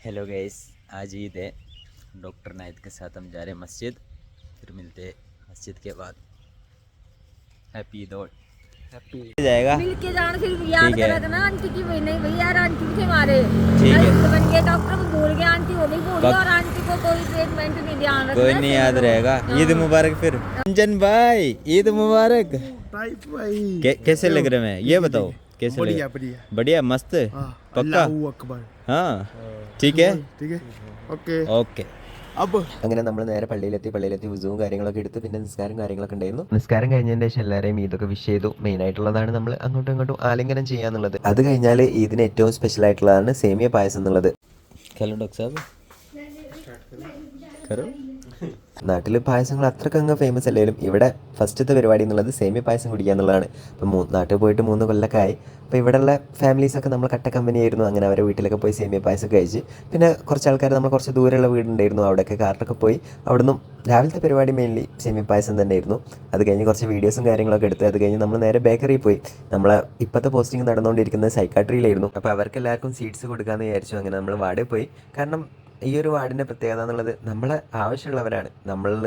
Hello guys, आज ईद है। Doctor Nahid के साथ हम जा रहे हैं मस्जिद, फिर मिलते हैं मस्जिद के बाद। Happy Eid all. हैप्पी जाएगा मिल के जान फिर याद करा था ना आंटी की। वही नहीं भैया यार, आंटी थे हमारे। ठीक है, बन के डॉक्टर को भूल गया, आंटी वो भी भूल गई और आंटी को कोई ट्रीटमेंट नहीं ध्यान रखना। कोई नहीं याद रहेगा। ईद मुबारक। फिर अंजन भाई, ईद मुबारक भाई। कैसे लग रहे हैं ये बताओ, कैसे लग बढ़िया रहे? बढ़िया बढ़िया, मस्त, पक्का। अल्लाहू अकबर। हाँ ठीक है, ठीक है, ഓക്കെ ഓക്കെ. അങ്ങനെ നമ്മൾ നേരെ പള്ളിയിലെത്തി വുസുവും കാര്യങ്ങളൊക്കെ എടുത്ത് പിന്നെ നിസ്കാരം കാര്യങ്ങളൊക്കെ ഉണ്ടായിരുന്നു. നിസ്കാരം കഴിഞ്ഞതിന് ശേഷം എല്ലാവരെയും ഈദൊക്കെ വിഷ് ചെയ്തു. മെയിൻ ആയിട്ടുള്ളതാണ് നമ്മൾ അങ്ങോട്ടും ഇങ്ങോട്ടും ആലിംഗനം ചെയ്യാന്നുള്ളത്. അത് കഴിഞ്ഞാൽ ഈദിന് ഏറ്റവും സ്പെഷ്യൽ ആയിട്ടുള്ളതാണ് സേമിയ പായസം എന്നുള്ളത്. ഹലോ ഡോക്ടർ സാബ്, നാട്ടിൽ പായസങ്ങൾ അത്രയ്ക്ക് അങ്ങ് ഫേമസ് അല്ലെങ്കിലും ഇവിടെ ഫസ്റ്റത്തെ പരിപാടി എന്നുള്ളത് സേമിയ പായസം കുടിക്കുക എന്നുള്ളതാണ്. അപ്പം നാട്ടിൽ പോയിട്ട് 3 കൊല്ലമൊക്കെ ആയി. അപ്പോൾ ഇവിടെയുള്ള ഫാമിലീസൊക്കെ നമ്മൾ കട്ട കമ്പനി ആയിരുന്നു. അങ്ങനെ അവരെ വീട്ടിലൊക്കെ പോയി സേമിയ പായസം കഴിച്ച് പിന്നെ കുറച്ച് ആൾക്കാർ നമ്മൾ കുറച്ച് ദൂരെയുള്ള വീടുണ്ടായിരുന്നു, അവിടെയൊക്കെ കാറിലൊക്കെ പോയി. അവിടുന്ന് രാവിലത്തെ പരിപാടി മെയിൻലി സേമിയ പായസം തന്നെയായിരുന്നു. അത് കഴിഞ്ഞ് കുറച്ച് വീഡിയോസും കാര്യങ്ങളൊക്കെ എടുത്ത് അത് കഴിഞ്ഞ് നമ്മൾ നേരെ ബേക്കറിയിൽ പോയി. നമ്മളെ ഇപ്പോഴത്തെ പോസ്റ്റിംഗ് നടന്നുകൊണ്ടിരിക്കുന്നത് സൈക്കാട്രിയിലായിരുന്നു. അപ്പോൾ അവർക്ക് എല്ലാവർക്കും സീറ്റ്സ് കൊടുക്കാമെന്ന് വിചാരിച്ചു. അങ്ങനെ നമ്മൾ വാർഡിൽ പോയി. കാരണം ഈ ഒരു വാർഡിൻ്റെ പ്രത്യേകത എന്നുള്ളത് നമ്മളെ ആവശ്യമുള്ളവരാണ്. നമ്മളിൽ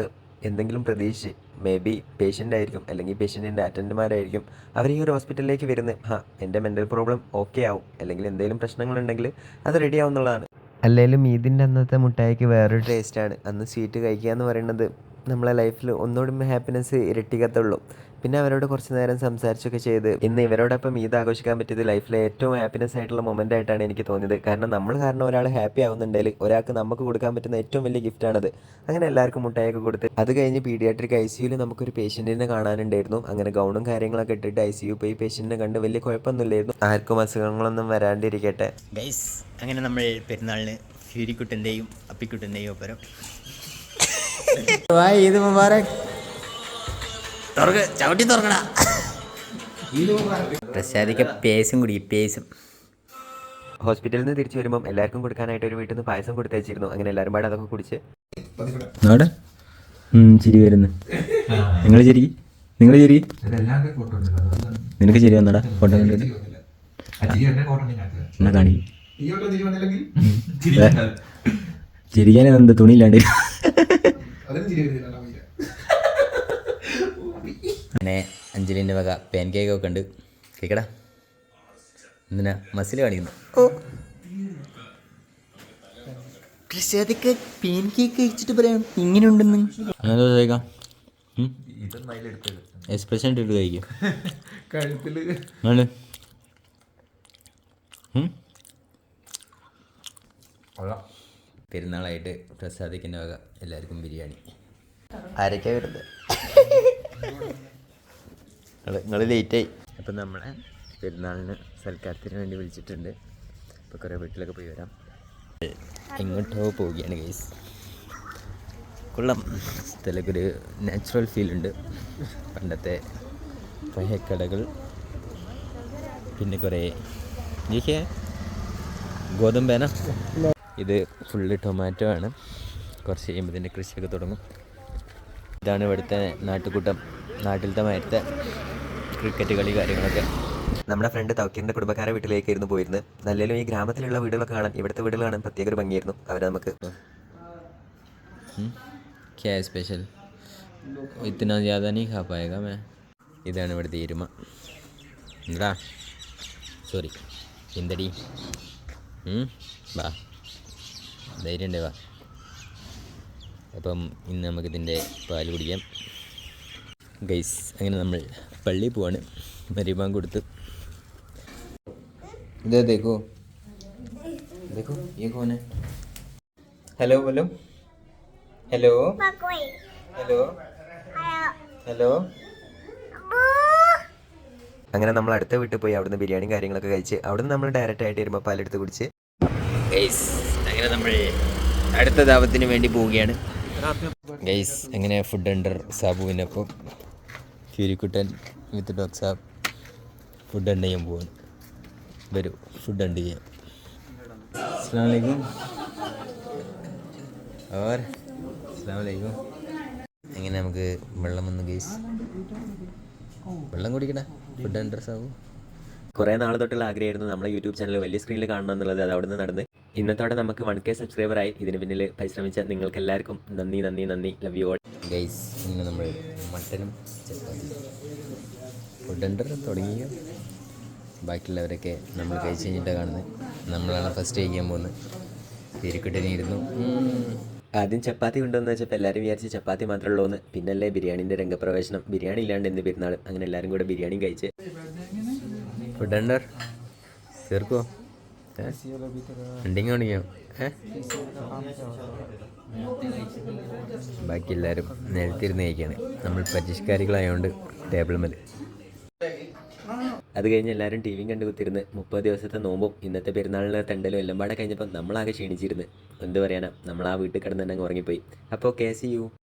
എന്തെങ്കിലും പ്രതീക്ഷിച്ച് മേ ബി പേഷ്യൻ്റ് ആയിരിക്കും, അല്ലെങ്കിൽ പേഷ്യൻറ്റിൻ്റെ അറ്റൻഡർമാരായിരിക്കും അവർ ഈ ഒരു ഹോസ്പിറ്റലിലേക്ക് വരുന്നത്. എൻ്റെ മെൻ്റൽ പ്രോബ്ലം ഓക്കെ ആവും, അല്ലെങ്കിൽ എന്തെങ്കിലും പ്രശ്നങ്ങളുണ്ടെങ്കിൽ അത് റെഡി ആവും എന്നുള്ളതാണ്. അല്ലെങ്കിലും ഇതിൻ്റെ അന്നത്തെ മുട്ടായിക്ക് വേറൊരു ടേസ്റ്റാണ്. അന്ന് സ്വീറ്റ് കഴിക്കുക എന്ന് പറയുന്നത് നമ്മളെ ലൈഫിൽ ഒന്നുകൂടി ഹാപ്പിനെസ് ഇരട്ടിക്കത്തുള്ളൂ. പിന്നെ അവരോട് കുറച്ച് നേരം സംസാരിച്ചൊക്കെ ചെയ്ത് ഇന്ന് ഇവരോടൊപ്പം ഈദ് ആഘോഷിക്കാൻ പറ്റിയത് ലൈഫിലെ ഏറ്റവും ഹാപ്പിനെസ് ആയിട്ടുള്ള മൊമെൻ്റ് ആയിട്ടാണ് എനിക്ക് തോന്നിയത്. കാരണം നമ്മൾ കാരണം ഒരാൾ ഹാപ്പി ആവുന്നുണ്ടെങ്കിൽ ഒരാൾക്ക് നമുക്ക് കൊടുക്കാൻ പറ്റുന്ന ഏറ്റവും വലിയ ഗിഫ്റ്റാണത്. അങ്ങനെ എല്ലാവർക്കും മുട്ടായൊക്കെ കൊടുത്ത് അത് കഴിഞ്ഞ് പീഡിയാട്രിക് ICUവിൽ നമുക്കൊരു പേഷ്യൻറ്റിനെ കാണാനുണ്ടായിരുന്നു. അങ്ങനെ ഗൗണും കാര്യങ്ങളൊക്കെ ഇട്ടിട്ട് ICU പോയി പേഷ്യൻറ്റിനെ കണ്ട് വലിയ കുഴപ്പമൊന്നുമില്ലായിരുന്നു. ആർക്കും അസുഖങ്ങളൊന്നും വരാണ്ടിരിക്കട്ടെ ഗൈസ്. അങ്ങനെ നമ്മൾ പെരുന്നാളിന് ഫ്യൂരിക്കുട്ടൻ്റെയും അപ്പിക്കുട്ടൻ്റെയും ഒപ്പരം ഈദ് മുബാറക്. ചവിട്ടി തുറക്കടാ. പ്രസാദിക്ക പേസും കുടി, പേസും. ഹോസ്പിറ്റലിൽ നിന്ന് തിരിച്ചു വരുമ്പം എല്ലാവർക്കും കൊടുക്കാനായിട്ട് ഒരു വീട്ടിൽ നിന്ന് പായസം കൊടുത്തയച്ചിരുന്നു. അങ്ങനെ എല്ലാവരും പാടെ അതൊക്കെ കുടിച്ച് ചിരി വരുന്നു. നിങ്ങൾ ചിരി, നിനക്ക് ചിരി വന്നടാ ഫോട്ടോ കണ്ടിട്ട്. എന്നാ കാണി ചിരിക്കാനേ എന്ത് തുണിയില്ലാണ്ട്. അങ്ങനെ അഞ്ജലിൻ്റെ വക പാൻ കേക്കൊക്കെ ഉണ്ട്. കേക്കടാ, എന്തിനാ മസിൽ കാണിക്കുന്നു? പാൻ കേക്ക് കഴിച്ചിട്ട് പറയാം ഇങ്ങനെ ഉണ്ടെന്ന്. അങ്ങനെ ചോദിക്കാം, എക്സ്പ്രഷൻ ഇട്ടിട്ട് കഴിക്കും. പെരുന്നാളായിട്ട് പ്രസാദിക്കിൻ്റെ വക എല്ലാവർക്കും ബിരിയാണി. ആരൊക്കെ വരുന്നത്? നിങ്ങൾ ലേറ്റായി. അപ്പം നമ്മളെ പെരുന്നാളിന് സൽക്കാരത്തിന് വേണ്ടി വിളിച്ചിട്ടുണ്ട്. അപ്പോൾ കുറേ വീട്ടിലൊക്കെ പോയി വരാം. എങ്ങോട്ടോ പോവുകയാണ് ഗൈസ്. കൊള്ളാം, സ്ഥലത്തൊരു നാച്ചുറൽ ഫീൽ ഉണ്ട്. പണ്ടത്തെ പഴയ കടകൾ, പിന്നെ കുറേ ഗോതമ്പേന. ഇത് ഫുള്ള് ടൊമാറ്റോ ആണ്. കുറച്ച് കഴിയുമ്പോൾ ഇതിൻ്റെ കൃഷിയൊക്കെ തുടങ്ങും. ഇതാണ് ഇവിടുത്തെ നാട്ടുകൂട്ടം, നാട്ടിലത്തെ മരത്തെ ക്രിക്കറ്റ് കളി കാര്യങ്ങളൊക്കെ. നമ്മുടെ ഫ്രണ്ട് തൗക്കീറിൻ്റെ കുടുംബക്കാരെ വീട്ടിലേക്കായിരുന്നു പോയിരുന്നത്. നല്ലേലും ഈ ഗ്രാമത്തിലുള്ള വീടുകളൊക്കെ കാണാൻ, ഇവിടുത്തെ വീടുകൾ കാണാൻ പ്രത്യേക ഒരു ഭംഗിയായിരുന്നു. അവരെ നമുക്ക് സ്പെഷ്യൽ ഇത്തന ജ്യാദാ നീ ഖാ പായേഗാ മേ. ഇതാണ് ഇവിടുത്തെ എരുമ. എന്താ സോറി എന്തടി, വാ ധൈര്യമുണ്ട് വാ. അപ്പം ഇന്ന് നമുക്കിതിൻ്റെ പാൽ കുടിക്കാം ഗൈസ്. അങ്ങനെ നമ്മൾ പള്ളിയിൽ പോവാണ്. മരിബാങ്ക് കൊടുത്ത് ഇതേ ദേഖോ ദേഖോ ये कौन है? हेलो बोलो, हेलो हेलो हेलो. അങ്ങനെ നമ്മൾ അടുത്ത വീട്ടിൽ പോയി അവിടുന്ന് ബിരിയാണിയും കാര്യങ്ങളൊക്കെ കഴിച്ച് അവിടുന്ന് നമ്മൾ ഡയറക്റ്റ് ആയിട്ട് വരുമ്പോൾ പാലെടുത്ത് കുടിച്ച് ഗൈസ്. അങ്ങനെ നമ്മൾ അടുത്ത ദാവത്തിന് വേണ്ടി പോവുകയാണ് ഗൈസ്. അങ്ങനെ ഫുഡ് അണ്ടർ സാബുവിനൊപ്പം ഫ്യൂരിക്കുട്ടൻ വിത്ത് ഡോഗ് സാബ് ഫുഡ് അണ്ട് ചെയ്യാൻ പോവാണ്. വരൂ ഫുഡ് അണ്ട് ചെയ്യാം. അസ്സലാമു അലൈക്കും. ഓർ അസ്സലാമു അലൈക്കും. അങ്ങനെ നമുക്ക് വെള്ളം വന്നു ഗൈസ്, വെള്ളം കുടിക്കണ ഫുഡ് അണ്ടർ സാബു. കുറേ നാൾ തൊട്ടുള്ള ആഗ്രഹമായിരുന്നു നമ്മളെ യൂട്യൂബ് ചാനൽ വലിയ സ്ക്രീനിൽ കാണണം എന്നുള്ളത്. അത് അവിടെ നിന്ന് നടന്ന് ഇന്നത്തോടെ നമുക്ക് 1K സബ്സ്ക്രൈബറായി. ഇതിന് പിന്നിൽ പരിശ്രമിച്ച നിങ്ങൾക്ക് എല്ലാവർക്കും നന്ദി നന്ദി നന്ദി. Love you all guys. ഇങ്ങനെ നമ്മൾ മട്ടനും ചപ്പാത്തി ഫുഡ് തുടങ്ങിയ ബാക്കിയുള്ളവരൊക്കെ നമ്മൾ കഴിച്ച് കഴിഞ്ഞിട്ടാണ് കാണുന്നത്. നമ്മളാണ് ഫസ്റ്റ് കഴിക്കാൻ പോകുന്നത്. തിരിക്കിട്ടിരുന്നു. ആദ്യം ചപ്പാത്തി കൊണ്ടുവന്ന് വെച്ചപ്പോൾ എല്ലാവരും വിചാരിച്ച് ചപ്പാത്തി മാത്രമേ ഉള്ളൂ എന്ന്. പിന്നല്ലേ ബിരിയാണിൻ്റെ രംഗപ്രവേശനം. ബിരിയാണി ഇല്ലാണ്ട് എന്ത് പെരുന്നാൾ. അങ്ങനെ എല്ലാവരും കൂടെ ബിരിയാണിയും കഴിച്ച്. ഫുഡ് തീർക്കോ ഉണ്ടെങ്കിൽ തുടങ്ങിയോ? ബാക്കി എല്ലാവരും നിലത്തിരുന്ന് കഴിക്കുകയാണ്. നമ്മൾ പരിഷ്കാരികളായതുകൊണ്ട് ടേബിൾ മേൽ. അത് കഴിഞ്ഞ് എല്ലാവരും ടി വിയും കണ്ടു കുത്തിരുന്ന് 30 ദിവസത്തെ നോമ്പും ഇന്നത്തെ പെരുന്നാളിലെ തെണ്ടലും എല്ലാം പാടെ കഴിഞ്ഞപ്പോൾ നമ്മളാകെ ക്ഷീണിച്ചിരുന്ന്. എന്ത് പറയാനാ, നമ്മൾ ആ വീട്ടിൽ കിടന്ന് തന്നെ അങ്ങ് ഉറങ്ങിപ്പോയി. അപ്പോൾ KCU.